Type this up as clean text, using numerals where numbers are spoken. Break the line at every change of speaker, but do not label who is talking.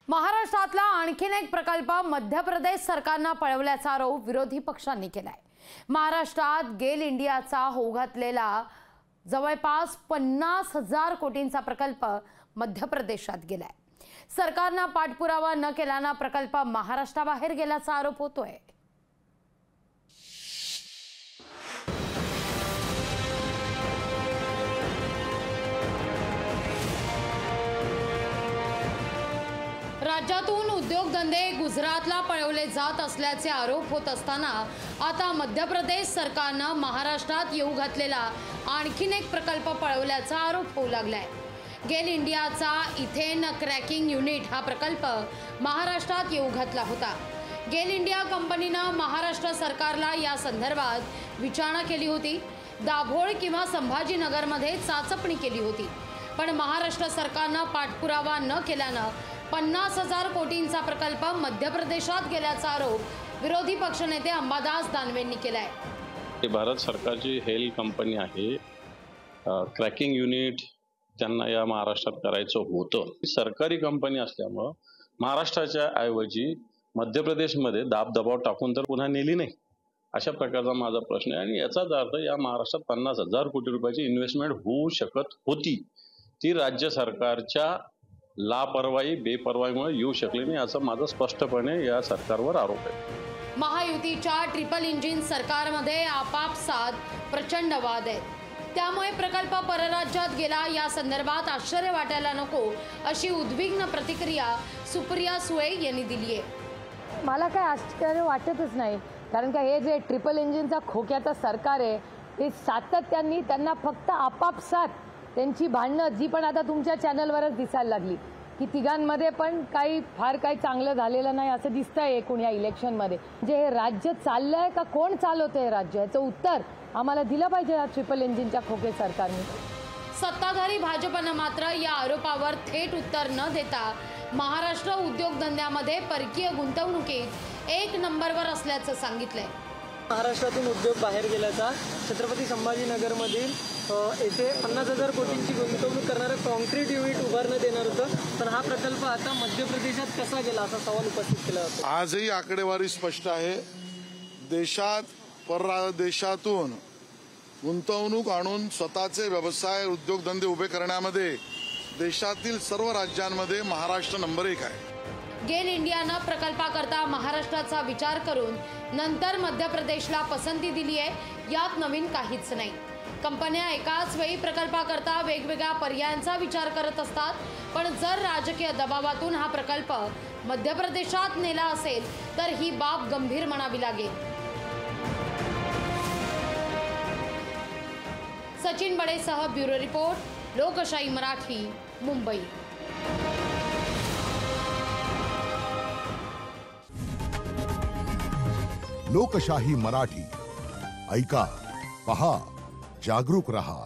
महाराष्ट्रातला आणखीन एक प्रकल्प मध्य प्रदेश सरकारने पळवल्याचा आरोप विरोधी पक्षांनी केलाय। महाराष्ट्रात गेल इंडियाचा होऊ घातलेला जवळपास 50,000 कोटींचा प्रकल्प मध्य प्रदेशात गेलाय। सरकारने पाठपुरावा न केल्याने प्रकल्प महाराष्ट्राबाहेर गेल्याचा आरोप होतोय। राज्यातून उद्योगधंदे गुजरातला पळवले जात असल्याचे आरोप होत असताना आता मध्य प्रदेश सरकारने महाराष्ट्रात येऊ घातलेला आणखीन एक प्रकल्प पळवल्याचा आरोप होऊ लागलाय। गेल इंडियाचा इथेन क्रॅकिंग युनिट हा प्रकल्प महाराष्ट्रात येऊ घातला होता। गेल इंडिया कंपनीने महाराष्ट्र सरकारला या संदर्भात विचारणा केली होती। दाभोळ किंवा संभाजीनगरमध्ये चाचपणी केली होती, पण महाराष्ट्र सरकारने पाठपुरावा न केल्याने 50,000 कोटींचा प्रकल्प मध्य प्रदेशात गेल्याचा आरोप विरोधी पक्षनेते अंबादास दानवेंनी केलाय।
भारत सरकारची हेल कंपनी आहे, क्रॅकिंग युनिट त्यांना या महाराष्ट्रात करायचं होतं। सरकारी कंपनी असल्यामुळे महाराष्ट्राच्या ऐवजी मध्य प्रदेशमध्ये दबाव टाकून तर पुन्हा नेली नाही, अशा प्रकारचा माझा प्रश्न आहे। आणि याचाच अर्थ या महाराष्ट्रात 50,000 कोटी रुपयाची इन्व्हेस्टमेंट होऊ शकत होती, ती राज्य सरकारच्या लापरवाही बेपरवाहीमुळे येऊ शकली नाही, असा माझा स्पष्टपणे या सरकारवर आरोप आहे।
महायुतीच्या ट्रिपल इंजिन सरकारमध्ये आपापसात प्रचंड वाद आहेत, त्यामुळे प्रकल्प परराज्यात गेला या संदर्भात आश्चर्य वाटायला नको, अशी उद्विग्न प्रतिक्रिया सुप्रिया सुळे यांनी दिली आहे।
मला काय आश्चर्य वाटतच नाही, कारण का हे जे ट्रिपल इंजिनचा खोक्याचं सरकार आहे ते सातत्याने त्यांना फक्त आपापसात त्यांची भांडणं जी पण आता तुमच्या चॅनलवरच दिसायला लागली की तिघांमध्ये पण फार काही चांगलं झालेलं नाही असं दिसतंय एकूण या इलेक्शनमध्ये। जे हे राज्य चाललंय का कोण चालवतंय हे राज्य, याचं उत्तर आम्हाला दिलं पाहिजे या ट्रिपल इंजिनच्या खोके सरकारने।
सत्ताधारी भाजपने मात्र या आरोपावर थेट उत्तर न देता महाराष्ट्र उद्योगधंद्यामध्ये परकीय गुंतवणुकीत 1 नंबरवर असल्याचं सांगितलंय।
महाराष्ट्रातून उद्योग बाहेर गेल्याचा छत्रपती संभाजीनगरमधील येथे 50,000 कोटींची गुंतवणूक करणारं कॉन्क्रीट युनिट उभारण्यात येणार होतं, पण हा प्रकल्प आता मध्य प्रदेशात कसा गेला असा सवाल उपस्थित केला जातो।
आजही आकडेवारी स्पष्ट आहे, परदेशातून गुंतवणूक आणून स्वतःचे व्यवसाय उद्योगधंदे उभे करण्यामध्ये देशातील सर्व राज्यांमध्ये महाराष्ट्र नंबर 1 आहे।
गेल इंडियाने प्रकल्पाकरता महाराष्ट्राचा विचार करून नंतर मध्य प्रदेशला पसंती दिली आहे, यात नवीन काहीच नाही। कंपन्या एकाच वेळी प्रकल्पाकरता वेगवेगळ्या पर्यायांचा विचार करत असतात, पण जर राजकीय दबावातून हा प्रकल्प मध्य प्रदेशात नेला असेल तर ही बाब गंभीर म्हणावी लागेल। सचिन बडेसह ब्युरो रिपोर्ट, लोकशाही मराठी, मुंबई।
लोकशाही मराठी ऐका, पहा, जागरूक रहा।